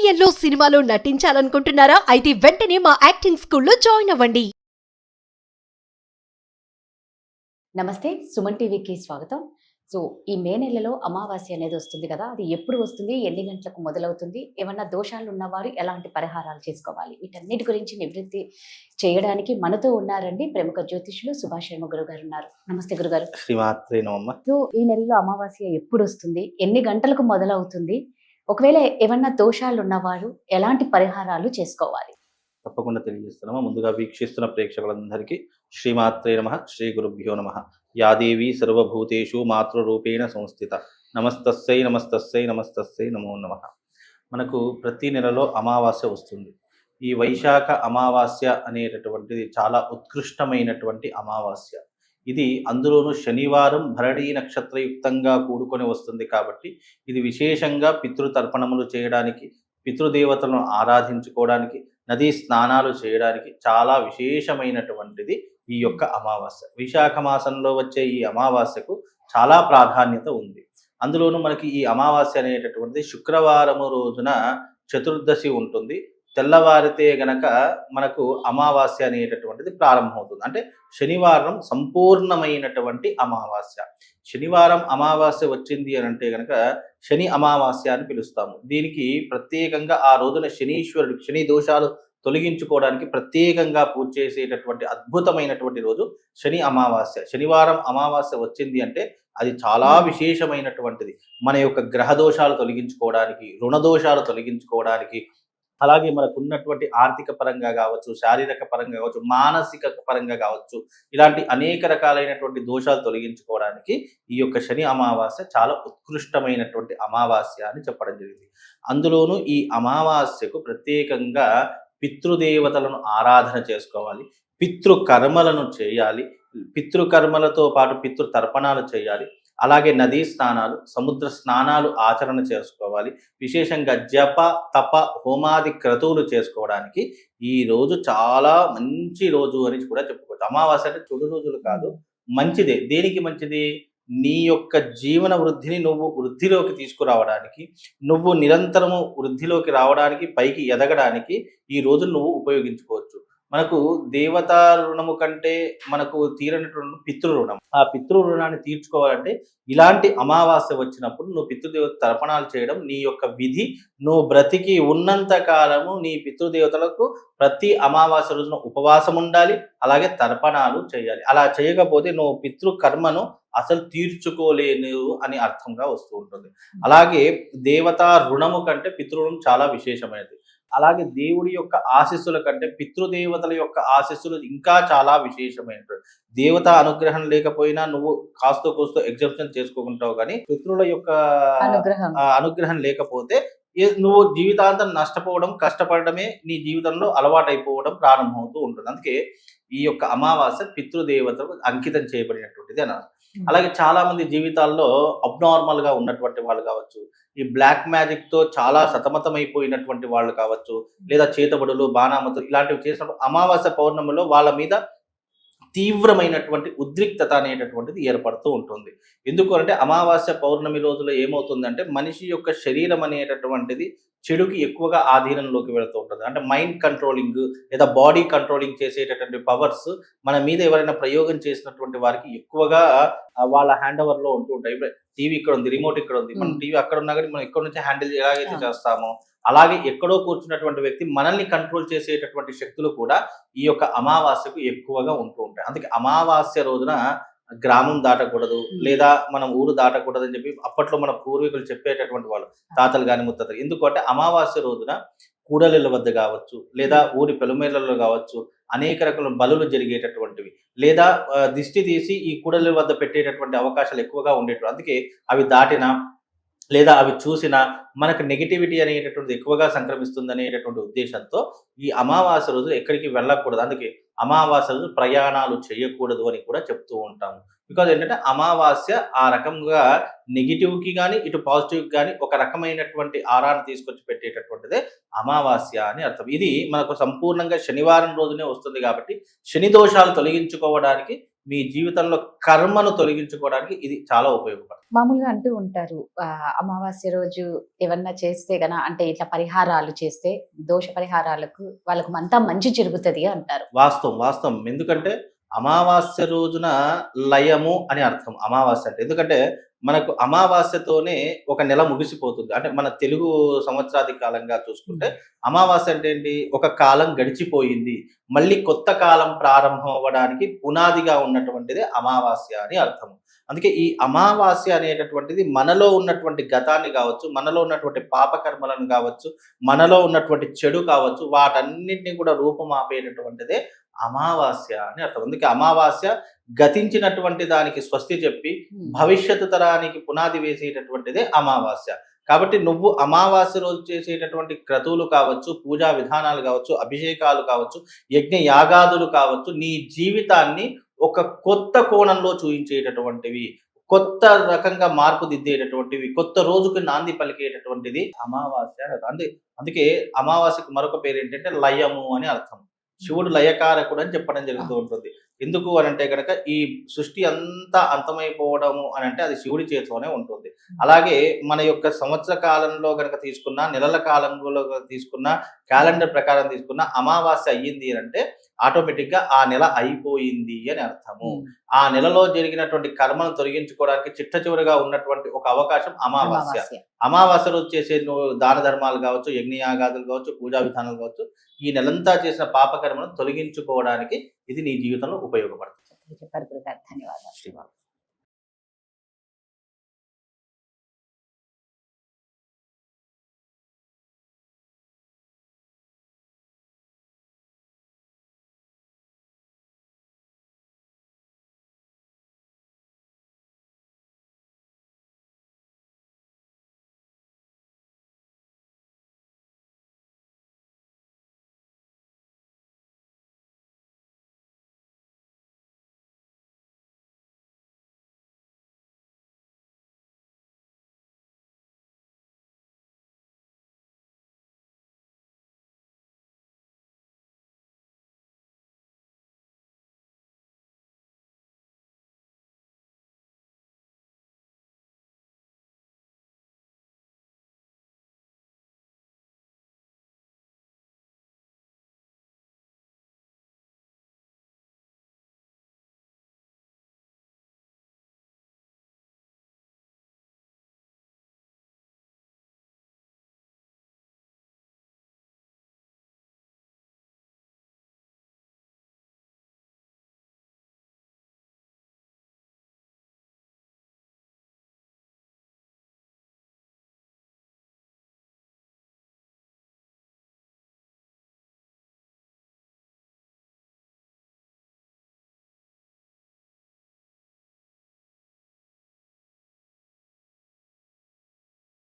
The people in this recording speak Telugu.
సీరియల్లో సినిమాలో నటించాలనుకుంటున్నారా? అయితే వెంటనే మా యాక్టింగ్ స్కూల్లో జాయిన్ అవ్వండి. నమస్తే, సుమన్ టీవీకి స్వాగతం. సో ఈ మే నెలలో అమావాస్య అనేది వస్తుంది కదా, అది ఎప్పుడు వస్తుంది, ఎన్ని గంటలకు మొదలవుతుంది, ఏమన్నా దోషాలు ఉన్నవారు ఎలాంటి పరిహారాలు చేసుకోవాలి, వీటన్నిటి గురించి నివృత్తి చేయడానికి మనతో ఉన్నారండి ప్రముఖ జ్యోతిష్యులు సుభాష్ శర్మ గురుగారు ఉన్నారు. నమస్తే గురుగారు. శ్రీమాత్రే నమః. సో ఈ నెలలో అమావాస్య ఎప్పుడు వస్తుంది, ఎన్ని గంటలకు మొదలవుతుంది, ఒకవేళ ఏమన్నా దోషాలు ఉన్నవారు ఎలాంటి పరిహారాలు చేసుకోవాలి? తప్పకుండా తెలియజేస్తున్నాము. ముందుగా వీక్షిస్తున్న ప్రేక్షకులందరికీ శ్రీమాత్రే నమః, శ్రీ గురుభ్యో నమః. యాదేవి సర్వభూతేషు మాతృరూపేణ సంస్థిత. నమస్తస్సై నమస్తస్సై నమస్తస్సై నమో నమః. మనకు ప్రతి నెలలో అమావాస్య వస్తుంది. ఈ వైశాఖ అమావాస్య అనేటటువంటిది చాలా ఉత్కృష్టమైనటువంటి అమావాస్య. ఇది అందులోనూ శనివారం భరణీ నక్షత్రయుక్తంగా కూడుకొని వస్తుంది కాబట్టి ఇది విశేషంగా పితృతర్పణములు చేయడానికి, పితృదేవతలను ఆరాధించుకోవడానికి, నదీ స్నానాలు చేయడానికి చాలా విశేషమైనటువంటిది ఈ యొక్క అమావాస్య. విశాఖ మాసంలో వచ్చే ఈ అమావాస్యకు చాలా ప్రాధాన్యత ఉంది. అందులోనూ మనకి ఈ అమావాస్య అనేటటువంటిది శుక్రవారము రోజున చతుర్దశి ఉంటుంది. తెల్లవారితే గనక మనకు అమావాస్య అనేటటువంటిది ప్రారంభమవుతుంది. అంటే శనివారం సంపూర్ణమైనటువంటి అమావాస్య. శనివారం అమావాస్య వచ్చింది అని అంటే గనక శని అమావాస్య అని పిలుస్తాము. దీనికి ప్రత్యేకంగా ఆ రోజున శనీశ్వరుడు శని దోషాలు తొలగించుకోవడానికి ప్రత్యేకంగా పూజ చేసేటటువంటి అద్భుతమైనటువంటి రోజు శని అమావాస్య. శనివారం అమావాస్య వచ్చింది అంటే అది చాలా విశేషమైనటువంటిది. మన యొక్క గ్రహ దోషాలు తొలగించుకోవడానికి, రుణ దోషాలు తొలగించుకోవడానికి, అలాగే మనకు ఉన్నటువంటి ఆర్థిక పరంగా కావచ్చు, శారీరక పరంగా కావచ్చు, మానసిక పరంగా కావచ్చు, ఇలాంటి అనేక రకాలైనటువంటి దోషాలు తొలగించుకోవడానికి ఈ యొక్క శని అమావాస్య చాలా ఉత్కృష్టమైనటువంటి అమావాస్య అని చెప్పడం జరిగింది. అందులోనూ ఈ అమావాస్యకు ప్రత్యేకంగా పితృదేవతలను ఆరాధన చేసుకోవాలి, పితృకర్మలను చేయాలి, పితృకర్మలతో పాటు పితృతర్పణాలు చేయాలి, అలాగే నదీ స్నానాలు, సముద్ర స్నానాలు ఆచరణ చేసుకోవాలి. విశేషంగా జప తప హోమాది క్రతువులు చేసుకోవడానికి ఈ రోజు చాలా మంచి రోజు అని కూడా చెప్పుకోవచ్చు. అమావాస్య అంటే చెడు రోజులు కాదు, మంచిదే. దేనికి మంచిది? నీ యొక్క జీవన వృద్ధిని నువ్వు వృద్ధిలోకి తీసుకురావడానికి, నువ్వు నిరంతరము వృద్ధిలోకి రావడానికి, పైకి ఎదగడానికి ఈ రోజు నువ్వు ఉపయోగించుకోవచ్చు. మనకు దేవతా రుణము కంటే మనకు తీరనటువంటి పితృ రుణం. ఆ పితృ రుణాన్ని తీర్చుకోవాలంటే ఇలాంటి అమావాస్య వచ్చినప్పుడు నువ్వు పితృదేవత తర్పణాలు చేయడం నీ యొక్క విధి. నువ్వు బ్రతికి ఉన్నంత కాలము నీ పితృదేవతలకు ప్రతి అమావాస్య రోజున ఉపవాసం ఉండాలి, అలాగే తర్పణాలు చేయాలి. అలా చేయకపోతే నువ్వు పితృకర్మను అసలు తీర్చుకోలేను అని అర్థంగా వస్తూ ఉంటుంది. అలాగే దేవతా రుణము కంటే పితృరుణం చాలా విశేషమైనది. అలాగే దేవుడి యొక్క ఆశీస్సుల కంటే పితృదేవతల యొక్క ఆశీస్సులు ఇంకా చాలా విశేషమైనటువంటి. దేవత అనుగ్రహం లేకపోయినా నువ్వు కాస్తో కూస్తో ఎగ్జామ్షన్ చేసుకోకుంటావు, కానీ పితృల యొక్క అనుగ్రహం లేకపోతే నువ్వు జీవితాంతం నష్టపోవడం, కష్టపడడమే నీ జీవితంలో అలవాటైపోవడం ప్రారంభమవుతూ ఉంటుంది. అందుకే ఈ యొక్క అమావాస్య పితృదేవతలకు అంకితం చేయబడినటువంటిది అన్నారు. అలాగే చాలా మంది జీవితాల్లో అబ్నార్మల్ గా ఉన్నటువంటి వాళ్ళు కావచ్చు, ఈ బ్లాక్ మ్యాజిక్ తో చాలా సతమతమైపోయినటువంటి వాళ్ళు కావచ్చు, లేదా చేతబడులు, బాణామతులు ఇలాంటివి చేసినప్పుడు అమావాస్య పౌర్ణమిలో వాళ్ళ మీద తీవ్రమైనటువంటి ఉద్రిక్తత అనేటటువంటిది ఏర్పడుతూ ఉంటుంది. ఎందుకు అంటే అమావాస్య పౌర్ణమి రోజులో ఏమవుతుందంటే మనిషి యొక్క శరీరం అనేటటువంటిది చెడుకి ఎక్కువగా ఆధీనంలోకి వెళుతూ ఉంటుంది. అంటే మైండ్ కంట్రోలింగ్ లేదా బాడీ కంట్రోలింగ్ చేసేటటువంటి పవర్స్ మన మీద ఎవరైనా ప్రయోగం చేసినటువంటి వారికి ఎక్కువగా వాళ్ళ హ్యాండ్ ఓవర్ లో ఉంటూ ఉంటాయి. ఇప్పుడు టీవీ ఇక్కడ ఉంది, రిమోట్ ఇక్కడ ఉంది, మనం టీవీ అక్కడ ఉన్నా కానీ మనం ఎక్కడి నుంచి హ్యాండిల్ ఎలాగైతే చేస్తామో అలాగే ఎక్కడో కూర్చున్నటువంటి వ్యక్తి మనల్ని కంట్రోల్ చేసేటటువంటి శక్తులు కూడా ఈ యొక్క అమావాస్యకు ఎక్కువగా ఉంటూ ఉంటాయి. అందుకే అమావాస్య రోజున గ్రామం దాటకూడదు, లేదా మనం ఊరు దాటకూడదు అని చెప్పి అప్పట్లో మన పూర్వీకులు చెప్పేటటువంటి వాళ్ళు, తాతలు కానీ ముత్తతలు. ఎందుకంటే అమావాస్య రోజున కూడలిళ్ళ వద్ద కావచ్చు, లేదా ఊరి పెలుమేళ్లలో కావచ్చు, అనేక రకాల బలులు జరిగేటటువంటివి, లేదా దిష్టి తీసి ఈ కూడలిళ్ళ వద్ద పెట్టేటటువంటి అవకాశాలు ఎక్కువగా ఉండేవి. అందుకే అవి దాటినా లేదా అవి చూసినా మనకు నెగిటివిటీ అనేటటువంటి ఎక్కువగా సంక్రమిస్తుంది అనేటటువంటి ఉద్దేశంతో ఈ అమావాస్య రోజు ఎక్కడికి వెళ్ళకూడదు. అందుకే అమావాస్య రోజు ప్రయాణాలు చేయకూడదు అని కూడా చెప్తూ ఉంటాము. బికాజ్ ఏంటంటే అమావాస్య ఆ రకంగా నెగిటివ్కి కానీ ఇటు పాజిటివ్కి కానీ ఒక రకమైనటువంటి ఆరాన్ని తీసుకొచ్చి పెట్టేటటువంటిదే అమావాస్య అని అర్థం. ఇది మనకు సంపూర్ణంగా శనివారం రోజునే వస్తుంది కాబట్టి శని దోషాలు తొలగించుకోవడానికి మీ జీవితంలో కర్మను తొలగించుకోవడానికి ఇది చాలా ఉపయోగపడుతుంది. మామూలుగా అంటూ ఉంటారు అమావాస్య రోజు ఏమన్నా చేస్తే గన అంటే ఇట్లా పరిహారాలు చేస్తే దోష పరిహారాలకు వాళ్ళకు అంతా మంచి జరుగుతుంది అంటారు. వాస్తవం వాస్తవం. ఎందుకంటే అమావాస్య రోజున లయము అని అర్థం అమావాస్య అంటే. ఎందుకంటే మనకు అమావాస్యతోనే ఒక నెల ముగిసిపోతుంది. అంటే మన తెలుగు సంవత్సరాది కాలంగా చూసుకుంటే అమావాస్య అంటే ఏంటి, ఒక కాలం గడిచిపోయింది, మళ్ళీ కొత్త కాలం ప్రారంభం అవ్వడానికి పునాదిగా ఉన్నటువంటిది అమావాస్య అని అర్థము. అందుకే ఈ అమావాస్య అనేటటువంటిది మనలో ఉన్నటువంటి గతాన్ని కావచ్చు, మనలో ఉన్నటువంటి పాపకర్మలను కావచ్చు, మనలో ఉన్నటువంటి చెడు కావచ్చు, వాటన్నిటిని కూడా రూపమాపేటటువంటిదే అమావాస్య అని అర్థం. అందుకే అమావాస్య గతించినటువంటి దానికి స్వస్తి చెప్పి భవిష్యత్తు తరానికి పునాది వేసేటటువంటిదే అమావాస్య. కాబట్టి నువ్వు అమావాస్య రోజు చేసేటటువంటి క్రతువులు కావచ్చు, పూజా విధానాలు కావచ్చు, అభిషేకాలు కావచ్చు, యజ్ఞ యాగాదులు కావచ్చు, నీ జీవితాన్ని ఒక కొత్త కోణంలో చూయించేటటువంటివి, కొత్త రకంగా మార్పు దిద్దేటటువంటివి, కొత్త రోజుకి నాంది పలికేటటువంటిది అమావాస్య. అందుకే అమావాస్యకు మరొక పేరు ఏంటంటే లయము అని అర్థం. శివుడు లయకారకుడు అని చెప్పడం జరుగుతూ ఉంటుంది. ఎందుకు అని అంటే కనుక ఈ సృష్టి అంతా అంతమైపోవడము అని అంటే అది శివుడి చేతిలోనే ఉంటుంది. అలాగే మన యొక్క సంవత్సర కాలంలో కనుక తీసుకున్న, నెలల కాలంలో తీసుకున్న, క్యాలెండర్ ప్రకారం తీసుకున్న అమావాస్య అయ్యింది అని అంటే ఆటోమేటిక్గా ఆ నెల అయిపోయింది అని అర్థము. ఆ నెలలో జరిగినటువంటి కర్మను తొలగించుకోవడానికి చిట్ట చివరిగా ఉన్నటువంటి ఒక అవకాశం అమావాస్య. అమావాస్య రోజు చేసే దాన ధర్మాలు కావచ్చు, యజ్ఞయాగాదులు కావచ్చు, పూజా విధానాలు కావచ్చు, ఈ నెలంతా చేసిన పాపకర్మను తొలగించుకోవడానికి ఇది నీ జీవితంలో ఉపయోగపడుతుంది. చెప్పారు గురుగారు, ధన్యవాదాలు. శ్రీమాన్.